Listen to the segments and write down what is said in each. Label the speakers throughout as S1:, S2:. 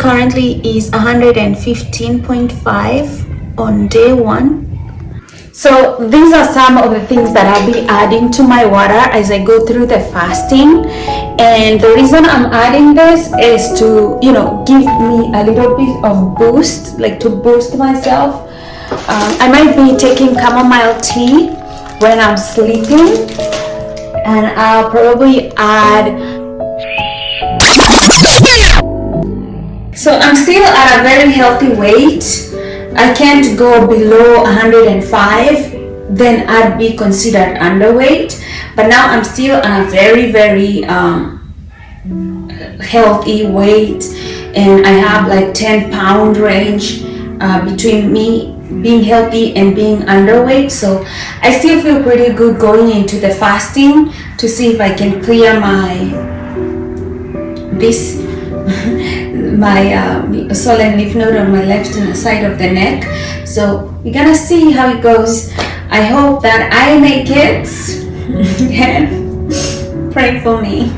S1: currently is 115.5 on day 1. So these are some of the things that I'll be adding to my water as I go through the fasting. And the reason I'm adding this is to, give me a little bit of boost, like to boost myself. I might be taking chamomile tea when I'm sleeping, and I'll probably add. So I'm still at a very healthy weight. I can't go below 105, then I'd be considered underweight. But now I'm still on a very, very healthy weight, and I have like 10-pound range between me being healthy and being underweight. So I still feel pretty good going into the fasting to see if I can clear my swollen lymph node on my left side of the neck. So we're gonna see how it goes. I hope that I make it. Pray for me.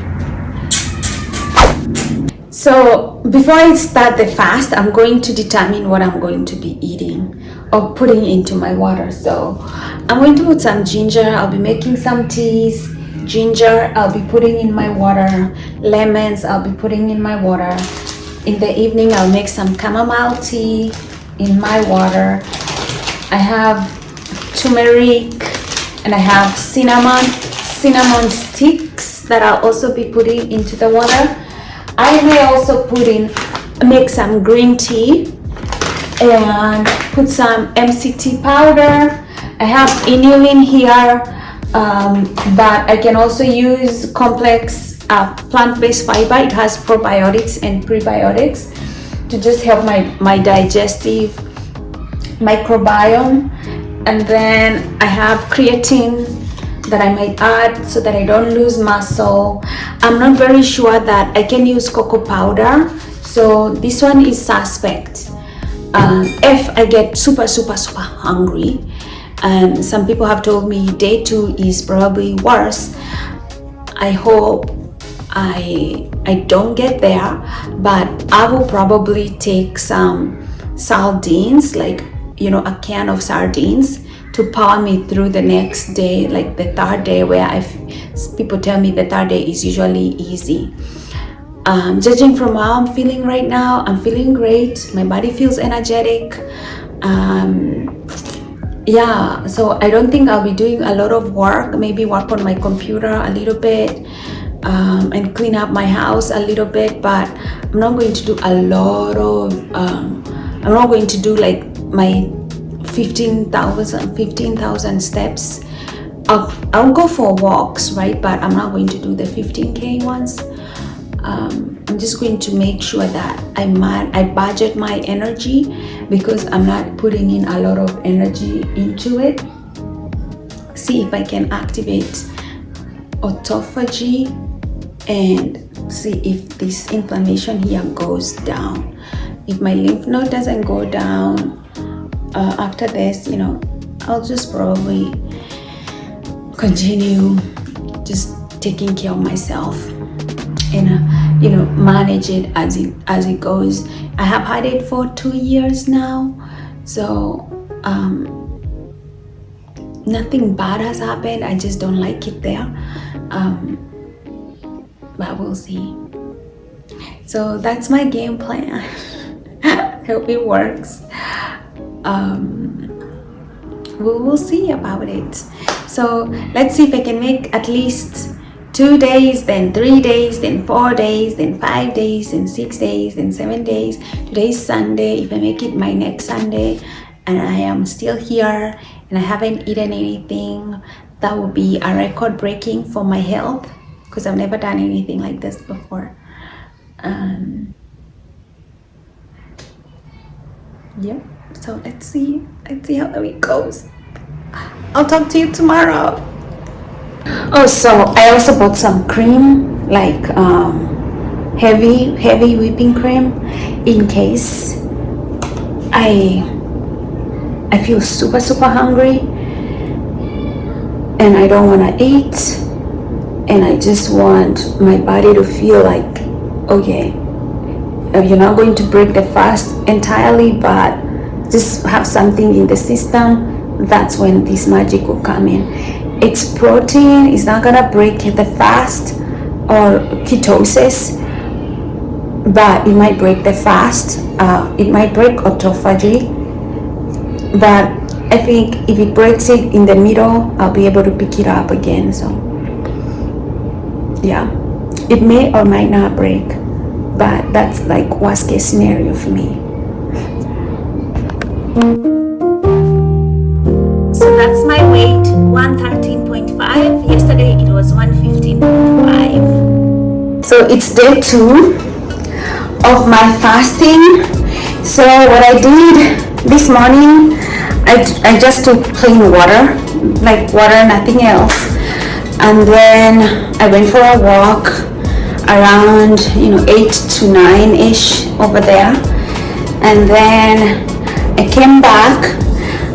S1: So before I start the fast, I'm going to determine what I'm going to be eating or putting into my water. So I'm going to put some ginger. I'll be making some teas. Ginger I'll be putting in my water. Lemons I'll be putting in my water. In the evening I'll make some chamomile tea in my water. I have turmeric and I have cinnamon sticks that I'll also be putting into the water. I may also make some green tea and put some MCT powder. I have inulin here, but I can also use complex plant-based fiber. It has probiotics and prebiotics to just help my digestive microbiome. And then I have creatine that I might add so that I don't lose muscle. I'm not very sure that I can use cocoa powder, so this one is suspect. If I get super hungry, and some people have told me day 2 is probably worse, I hope I don't get there, but I will probably take some sardines, like a can of sardines, to power me through the next day, like the third day, where people tell me the third day is usually easy. Judging from how I'm feeling right now, I'm feeling great. My body feels energetic. So I don't think I'll be doing a lot of work. Maybe work on my computer a little bit, and clean up my house a little bit, but I'm not going to do a lot of I'm not going to do like my 15,000 steps. I'll go for walks, right? But I'm not going to do the 15K ones. I'm just going to make sure that I budget my energy, because I'm not putting in a lot of energy into it. See if I can activate autophagy and see if this inflammation here goes down. If my lymph node doesn't go down after this, I'll just probably continue just taking care of myself and manage it as it goes. I have had it for 2 years now, so nothing bad has happened. I just don't like it there, but we'll see. So that's my game plan. Hope it works. We'll see about it. So let's see if I can make at least 2 days, then 3 days, then 4 days, then 5 days, then 6 days, then 7 days. Today's Sunday. If I make it my next Sunday and I am still here and I haven't eaten anything, that will be a record breaking for my health, because I've never done anything like this before. So let's see how the week goes. I'll talk to you tomorrow. Oh, so I also bought some cream, like heavy whipping cream, in case I feel super hungry and I don't want to eat, and I just want my body to feel like, okay, you're not going to break the fast entirely, but just have something in the system, that's when this magic will come in. It's protein, it's not gonna break the fast or ketosis, but it might break the fast. It might break autophagy, but I think if it breaks it in the middle, I'll be able to pick it up again. So yeah, it may or might not break, but that's like worst case scenario for me. So that's my weight, 113.5. Yesterday it was 115.5. So it's day 2 of my fasting. So what I did this morning, I just took plain water, like water, nothing else. And then I went for a walk around 8 to 9-ish over there. And then I came back,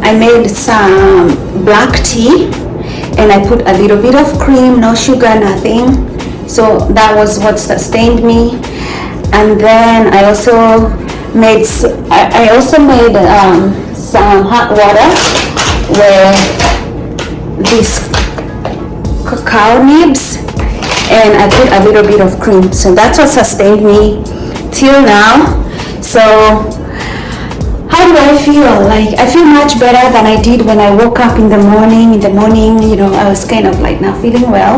S1: I made some black tea, and I put a little bit of cream, no sugar, nothing. So that was what sustained me. And then I also made some hot water with these cacao nibs, and I put a little bit of cream. So that's what sustained me till now. So how do I feel? Like, I feel much better than I did when I woke up in the morning. I was kind of like not feeling well,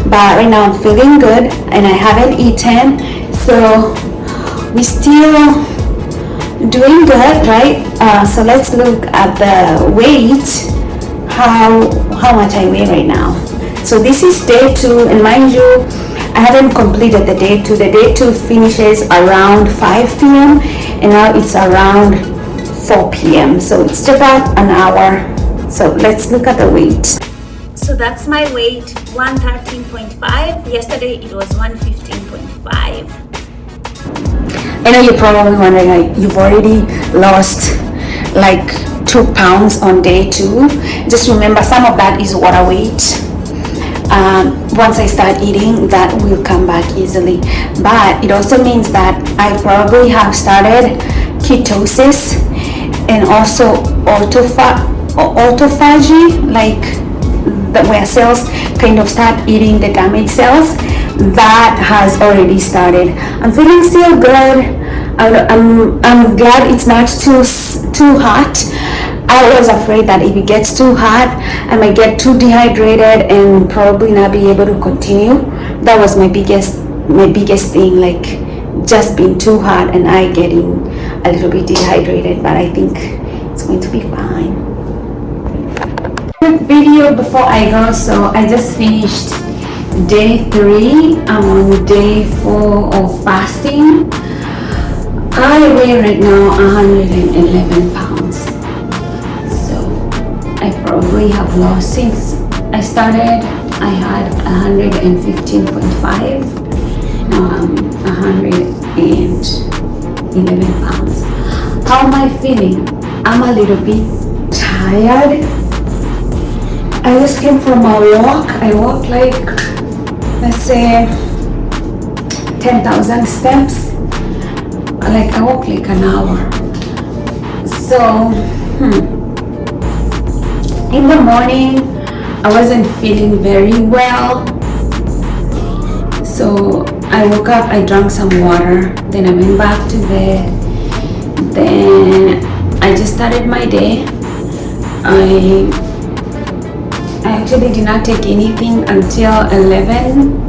S1: but right now I'm feeling good, and I haven't eaten. So we still doing good, right? So let's look at the weight, how much I weigh right now. So this is day 2, and mind you, I haven't completed the day 2. The day 2 finishes around 5 p.m. and now it's around 4 p.m. So it's about an hour. So let's look at the weight. So that's my weight, 113.5. Yesterday it was 115.5. I know you're probably wondering, like, you've already lost like 2 pounds on day 2. Just remember, some of that is water weight. Once I start eating, that will come back easily. But it also means that I probably have started ketosis and also autophagy, like where cells kind of start eating the damaged cells. That has already started. I'm feeling still good. I'm glad it's not too hot. I was afraid that if it gets too hot, I might get too dehydrated and probably not be able to continue. That was my biggest thing, like just being too hot and I getting a little bit dehydrated, but I think it's going to be fine. Quick video before I go. So I just finished day 3. I'm on day 4 of fasting. I weigh right now 111 pounds. So I probably have lost since I started. I had 115.5. Now I'm 111 pounds. How am I feeling? I'm a little bit tired. I just came from a walk. I walked like, let's say, 10,000 steps. Like, I walked like an hour. So, in the morning, I wasn't feeling very well. So I woke up, I drank some water, then I went back to bed. Then I just started my day. I actually did not take anything until 11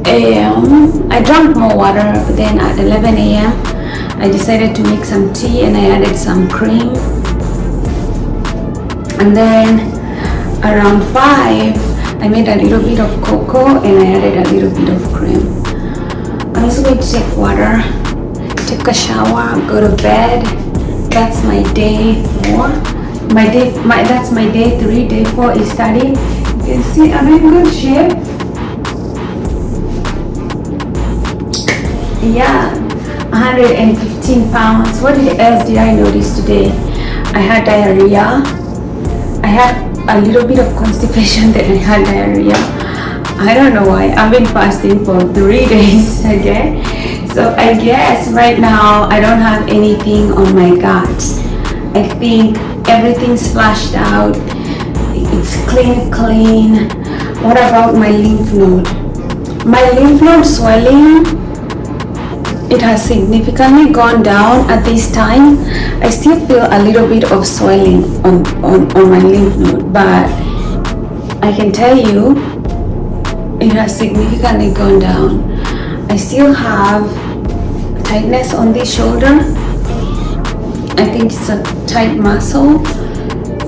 S1: a.m. I drank more water, but then at 11 a.m. I decided to make some tea and I added some cream. And then around 5, I made a little bit of cocoa and I added a little bit of cream. I'm just going to take water, take a shower, go to bed. That's my day 4. That's my day 3. Day 4 is starting. You can see I'm in good shape. Yeah, 115 pounds. What else did I notice today? I had diarrhea. I had a little bit of constipation, then I had diarrhea. I don't know why. I've been fasting for 3 days again. So So I guess right now I don't have anything on my gut. I think everything's flushed out. It's clean. What about my lymph node? My lymph node swelling, it has significantly gone down at this time. I still feel a little bit of swelling on my lymph node, but I can tell you it has significantly gone down. I still have tightness on this shoulder. I think it's a tight muscle,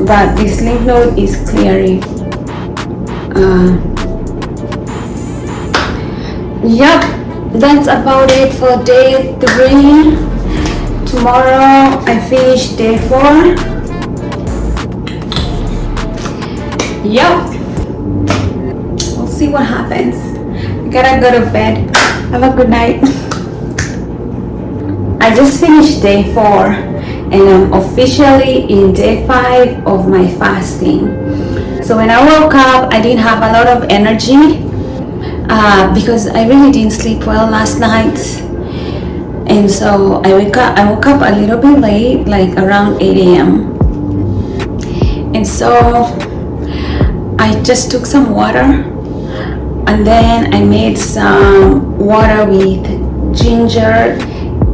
S1: but this lymph node is clearing. Yep, that's about it for day 3. Tomorrow I finish day 4. Yep, we'll see what happens. I gotta go to bed. Have a good night. I just finished day 4 and I'm officially in day 5 of my fasting. So when I woke up, I didn't have a lot of energy because I really didn't sleep well last night. And so I woke up a little bit late, like around 8 a.m. And so I just took some water and then I made some water with ginger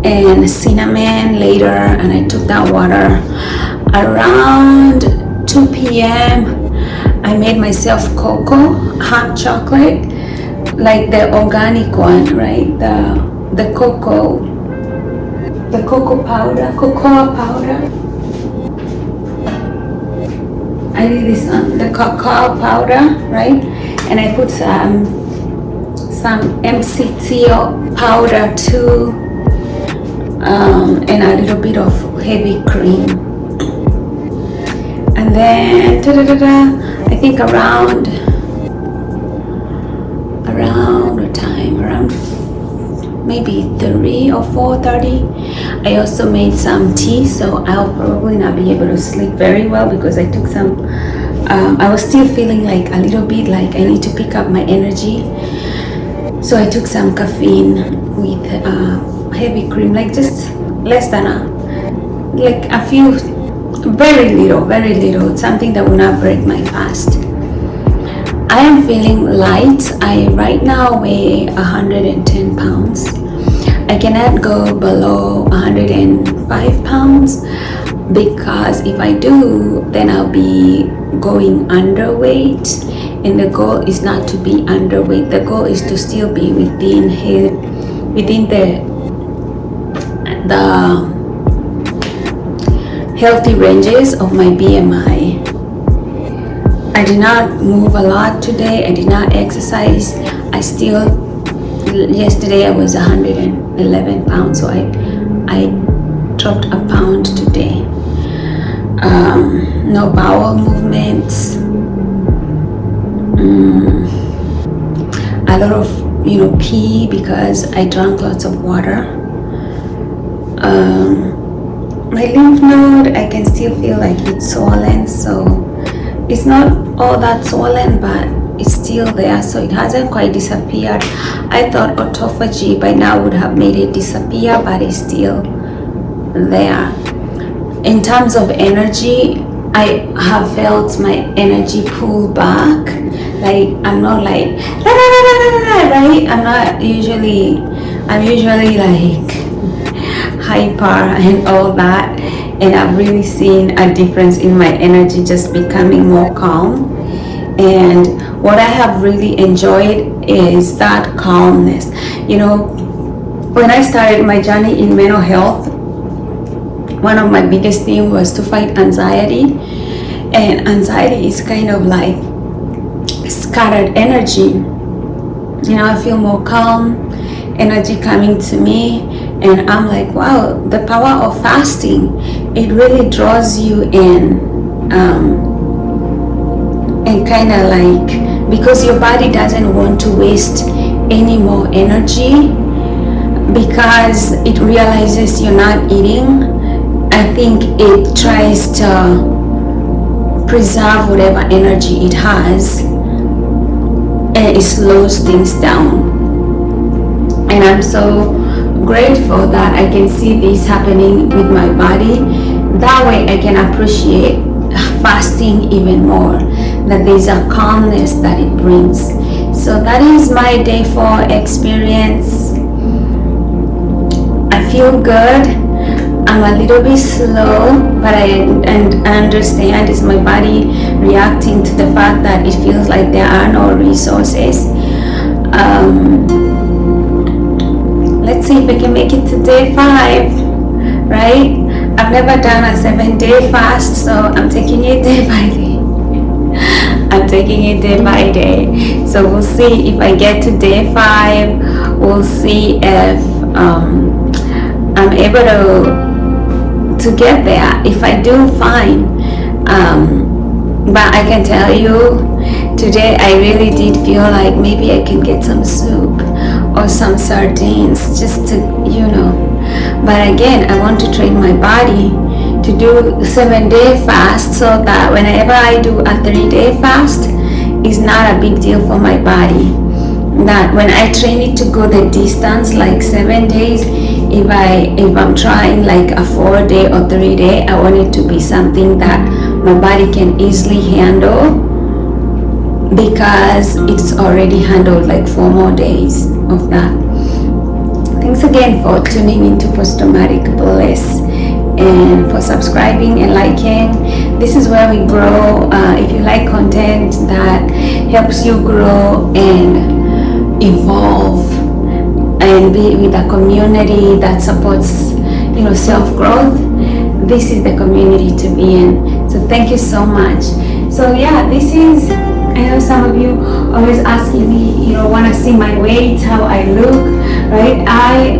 S1: and cinnamon later, and I took that water around 2 p.m. I made myself cocoa, hot chocolate, like the organic one, right? The cocoa powder, cocoa powder. I did this on the cocoa powder, right? And I put some MCT powder too. And a little bit of heavy cream, and then I think around what time? Around maybe 3 or 4:30. I also made some tea, so I'll probably not be able to sleep very well because I took some. I was still feeling like a little bit like I need to pick up my energy, so I took some caffeine with heavy cream, like just less than a few, very little, something that will not break my fast. I am feeling light. I right now weigh 110 pounds. I cannot go below 105 pounds because if I do, then I'll be going underweight, and the goal is not to be underweight. The goal is to still be within the healthy ranges of my BMI. I did not move a lot today. I did not exercise. Yesterday I was 111 pounds, so I dropped a pound today. No bowel movements. A lot of pee because I drank lots of water. My lymph node, I can still feel like it's swollen, so it's not all that swollen, but it's still there, so it hasn't quite disappeared. I thought autophagy by now would have made it disappear, but it's still there. In terms of energy, I have felt my energy pull back. Like I'm not like right. I'm usually like hyper and all that, and I've really seen a difference in my energy, just becoming more calm. And what I have really enjoyed is that calmness. When I started my journey in mental health, one of my biggest things was to fight anxiety, and anxiety is kind of like scattered energy. I feel more calm, energy coming to me, and I'm like, wow, the power of fasting, it really draws you in, and kind of like, because your body doesn't want to waste any more energy because it realizes you're not eating. I think it tries to preserve whatever energy it has, and it slows things down. And I'm so grateful that I can see this happening with my body. That way I can appreciate fasting even more, that there's a calmness that it brings. So that is my day 4 experience. I feel good. I'm a little bit slow, but I understand it's my body reacting to the fact that it feels like there are no resources. Let's see if I can make it to day 5, right? I've never done a 7-day fast, so I'm taking it day by day. I'm taking it day by day. So we'll see if I get to day 5. We'll see if I'm able to get there. If I do, fine. But I can tell you, today I really did feel like maybe I can get some soup or some sardines just to, But again, I want to train my body to do 7-day fast, so that whenever I do a 3-day fast, it's not a big deal for my body. That when I train it to go the distance, like 7 days, if I'm trying like a 4-day or 3-day, I want it to be something that my body can easily handle, because it's already handled like 4 more days of that. Thanks again for tuning into Post-Traumatic Bliss, and for subscribing and liking. This is where we grow. If you like content that helps you grow and evolve and be with a community that supports, self-growth, this is the community to be in. So thank you so much. So yeah, I know some of you always asking me, want to see my weight, how I look, right? I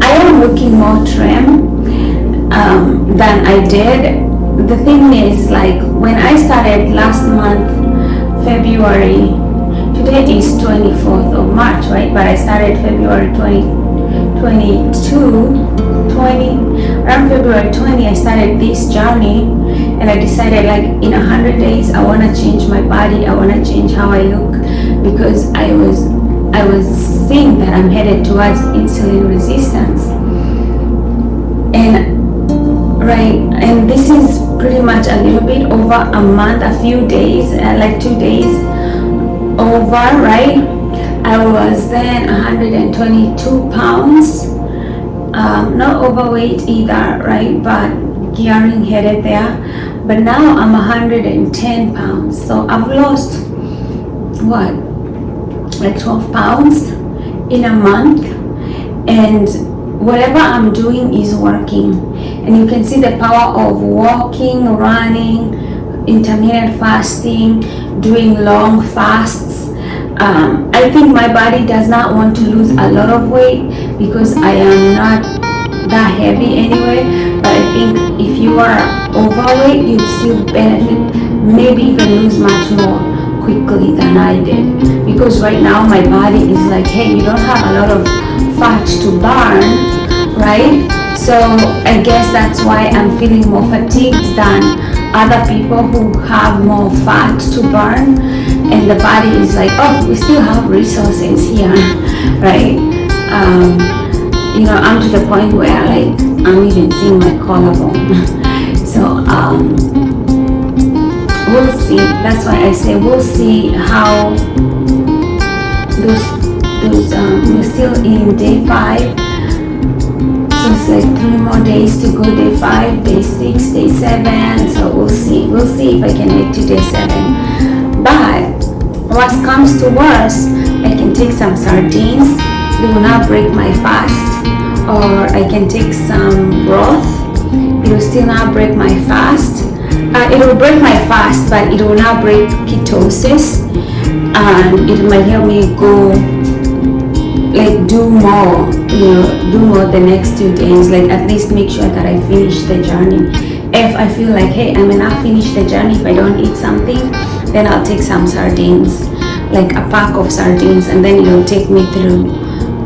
S1: am looking more trim than I did. The thing is, like, when I started last month, February, today is 24th of March, right? But I started February 20, I started this journey, and I decided, like, in 100 days, I want to change my body. I want to change how I look, because I was seeing that I'm headed towards insulin resistance. And this is pretty much a little bit over a month, a few days, like 2 days over, right? I was then 122 pounds, not overweight either, right? But gearing headed there. But now I'm 110 pounds. So I've lost, like 12 pounds in a month. And whatever I'm doing is working. And you can see the power of walking, running, intermittent fasting, doing long fasts. I think my body does not want to lose a lot of weight, because I am not that heavy anyway. But I think if you are overweight, you'd still benefit, maybe even lose much more quickly than I did. Because right now my body is like, hey, you don't have a lot of fat to burn, right? So I guess that's why I'm feeling more fatigued than other people who have more fat to burn, and the body is like, oh, we still have resources here, right? I'm to the point where, like, I'm even seeing my collarbone. So we'll see. That's why I say we'll see how we're still in day 5. So it's like 3 more days to go, day 5, day 6, day 7. So we'll see if I can make to day 7. But worst comes to worst, I can take some sardines. They will not break my fast. Or I can take some broth. It will still not break my fast. It will break my fast, but it will not break ketosis. And it might help me go, like, do more the next 2 days. Like, at least make sure that I finish the journey. If I feel like, hey, I may not finish the journey if I don't eat something, then I'll take some sardines, like a pack of sardines, and then it'll take me through.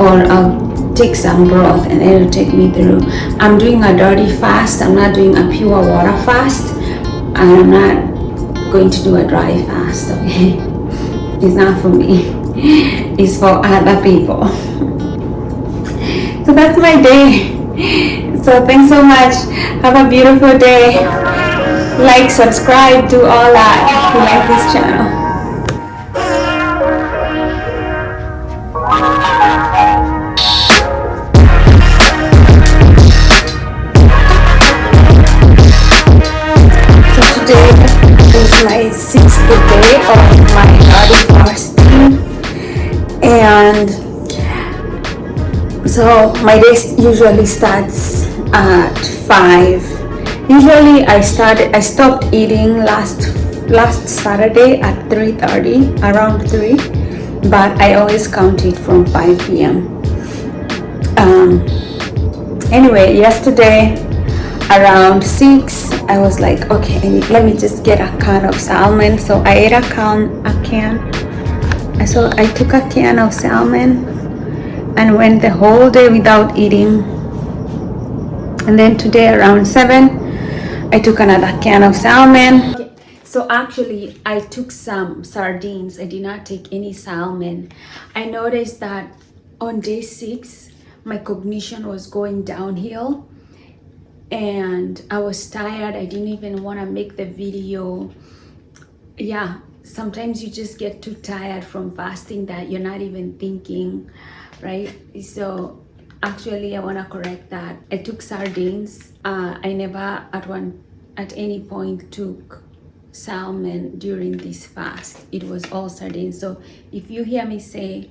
S1: Or I'll take some broth and it'll take me through. I'm doing a dirty fast. I'm not doing a pure water fast. I'm not going to do a dry fast, okay? It's not for me. It's for other people. So that's my day. So thanks so much. Have a beautiful day. Like, subscribe, do all that if you like this channel. So today is my 6th day of my body fasting, and so my day usually starts at 5. Usually I stopped eating last Saturday at 3:30, around 3, but I always count it from 5 p.m. Anyway, yesterday around 6, I was like, okay, let me just get a can of salmon. So I ate a can. So I took a can of salmon and went the whole day without eating. And then today around 7, I took another can of salmon. Okay. So actually, I took some sardines. I did not take any salmon. I noticed that on day 6, my cognition was going downhill and I was tired. I didn't even want to make the video. Yeah, sometimes you just get too tired from fasting that you're not even thinking, right? So actually, I want to correct that. I took sardines. I never at any point took salmon during this fast. It was all sardines. So if you hear me say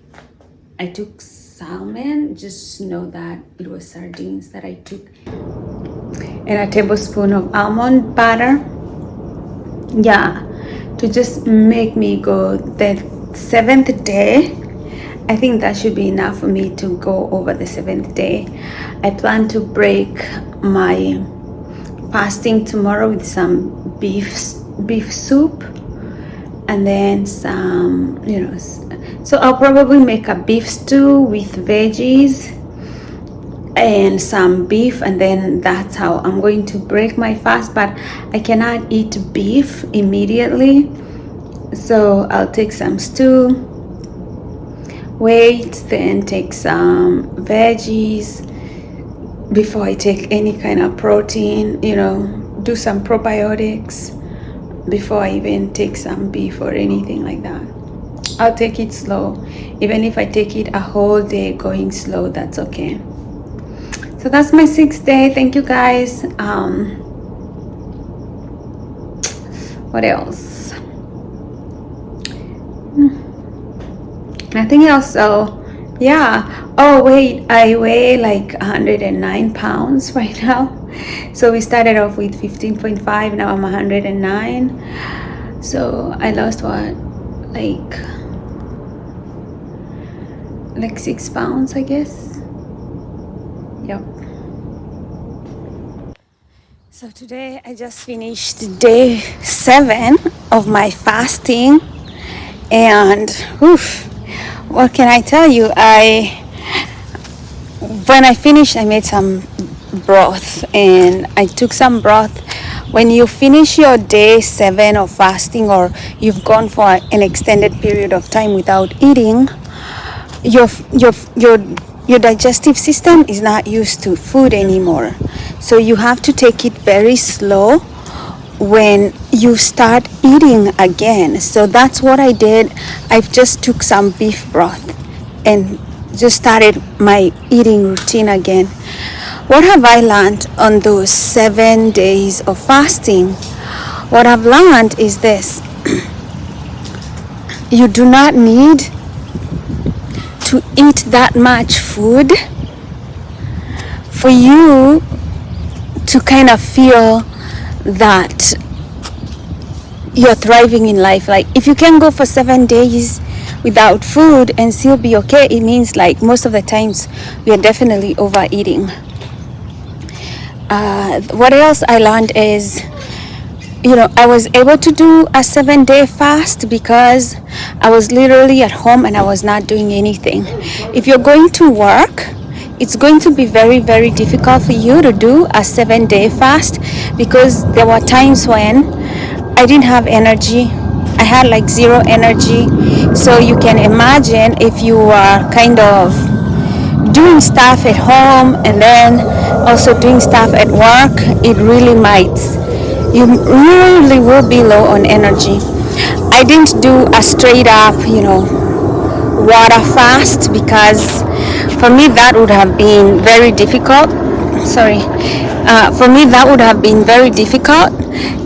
S1: I took salmon, just know that it was sardines that I took. And a tablespoon of almond butter. Yeah, to just make me go the 7th day. I think that should be enough for me to go over the 7th day. I plan to break my fasting tomorrow with some beef soup, and then some, so I'll probably make a beef stew with veggies and some beef, and then that's how I'm going to break my fast. But I cannot eat beef immediately, so I'll take some stew, wait, then take some veggies before I take any kind of protein, do some probiotics before I even take some beef or anything like that. I'll take it slow. Even if I take it a whole day going slow, that's okay. So that's my 6th day. Thank you guys. What else? Nothing else. So yeah. Oh wait, I weigh like 109 pounds right now. So we started off with 15.5. Now I'm 109. So I lost what, like 6 pounds, I guess. Yep. So today I just finished day 7 of my fasting, and what can I tell you? When I finished, I made some broth, and I took some broth. When you finish your day 7 of fasting, or you've gone for an extended period of time without eating, your digestive system is not used to food anymore. So you have to take it very slow when you start eating again. So that's what I did. I just took some beef broth and just started my eating routine again. What have I learned on those 7 days of fasting? What I've learned is this: you do not need to eat that much food for you to kind of feel that you're thriving in life. Like, if you can go for 7 days without food and still be okay, it means like most of the times we are definitely overeating. What else I learned is, I was able to do a 7-day fast because I was literally at home and I was not doing anything. If you're going to work, it's going to be very, very difficult for you to do a 7-day fast, because there were times when I didn't have energy. I had like zero energy. So you can imagine if you are kind of doing stuff at home and then also doing stuff at work, it really might, you really will be low on energy. I didn't do a straight up, water fast, because for me that would have been very difficult. For me that would have been very difficult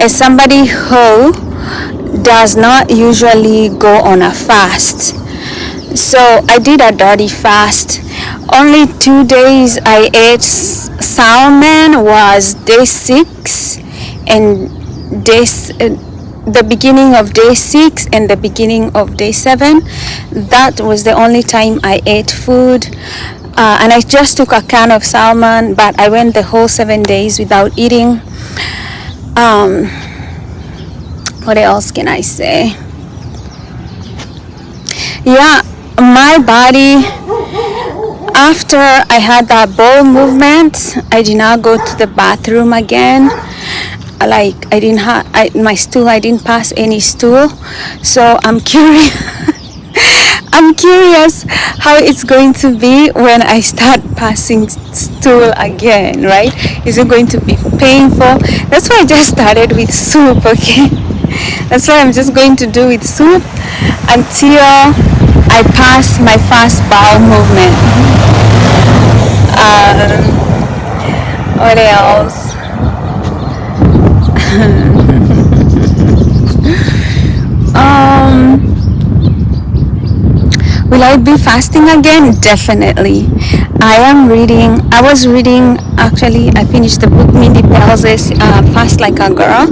S1: as somebody who does not usually go on a fast. So I did a dirty fast. Only 2 days I ate salmon was day 6 and the beginning of day 6 and the beginning of day 7. That was the only time I ate food. And I just took a can of salmon, but I went the whole 7 days without eating. What else can I say? Yeah, my body, after I had that bowel movement, I did not go to the bathroom again. Like I didn't have my stool, I didn't pass any stool. So I'm curious I'm curious how it's going to be when I start passing stool again, right? Is it going to be painful? That's why I just started with soup, okay? That's why I'm just going to do with soup until I pass my first bowel movement. What else? Will I be fasting again? Definitely. I was reading, actually, I finished the book Mindy Pelz's Fast Like a Girl.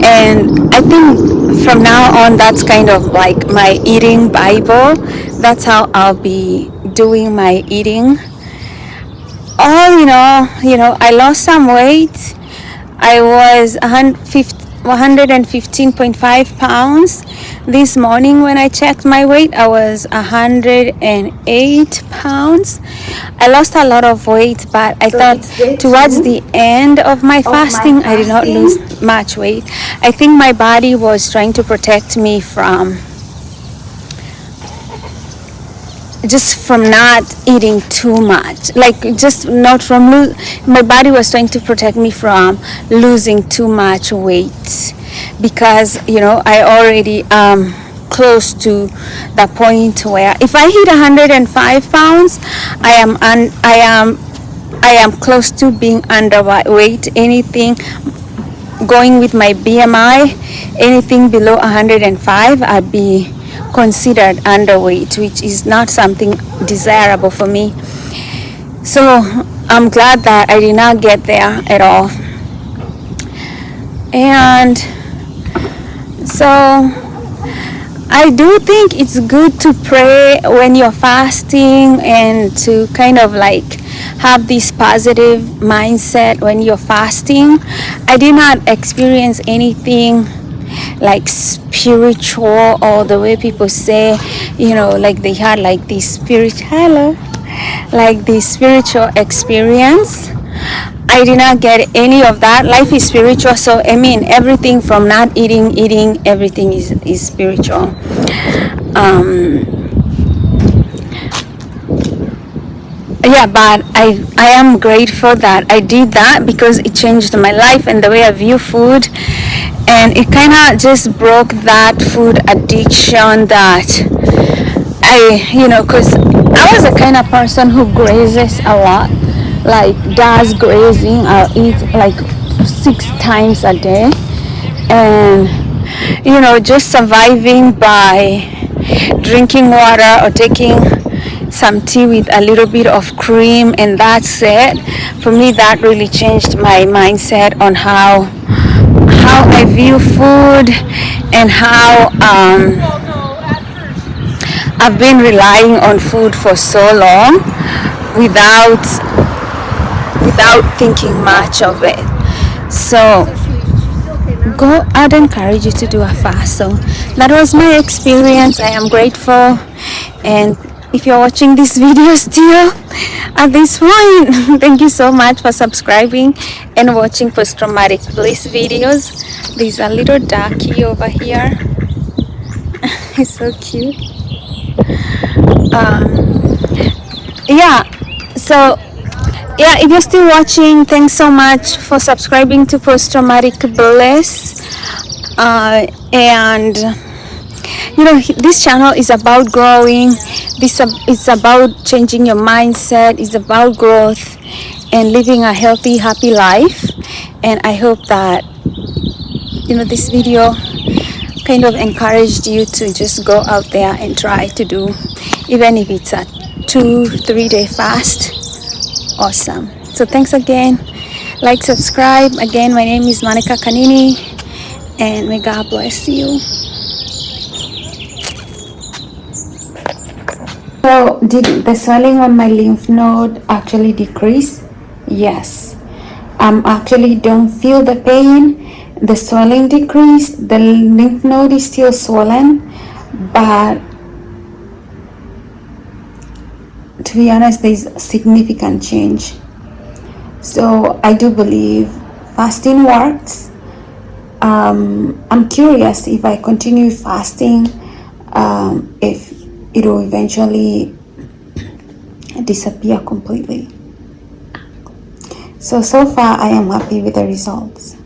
S1: And I think from now on, that's kind of like my eating Bible. That's how I'll be doing my eating. I lost some weight. I was 115.5 pounds. This morning when I checked my weight, I was 108 pounds. I lost a lot of weight, but I thought towards the end of my fasting, I did not lose much weight. I think my body was trying to protect me from not eating too much, like just not from my body was trying to protect me from losing too much weight, because I already close to the point where if I hit 105 pounds, I am close to being underweight. Anything going with my BMI, anything below 105, I'd be considered underweight, which is not something desirable for me. So I'm glad that I did not get there at all. And so I do think it's good to pray when you're fasting and to kind of like have this positive mindset when you're fasting. I did not experience anything like spiritual, or the way people say, like they had like this spiritual experience. I did not get any of that. Life is spiritual, so I mean everything from not eating, everything is spiritual. But I am grateful that I did that, because it changed my life and the way I view food, and it kind of just broke that food addiction that because I was the kind of person who grazes a lot, like does grazing. I'll eat like 6 times a day, and just surviving by drinking water or taking some tea with a little bit of cream, and that's it. For me, that really changed my mindset on how I view food, and how I've been relying on food for so long without thinking much of it. So I'd encourage you to do a fast. So that was my experience. I am grateful, and if you're watching this video still at this point, thank you so much for subscribing and watching post-traumatic bliss videos. There's a little ducky over here. He's so cute. So yeah, if you're still watching, thanks so much for subscribing to Post Traumatic Bliss. And you know, this channel is about growing. This is about changing your mindset. It's about growth and living a healthy, happy life. And I hope that, you know, this video kind of encouraged you to just go out there and try to do, even if it's a 2-3 day fast. Awesome. So thanks again. Like, subscribe. Again, my name is Monica Kanini, and may God bless you. So did the swelling on my lymph node actually decrease? Yes. Actually don't feel the pain. The swelling decreased. The lymph node is still swollen, but to be honest, there's a significant change. So I do believe fasting works. I'm curious if I continue fasting, if it will eventually disappear completely. So far I am happy with the results.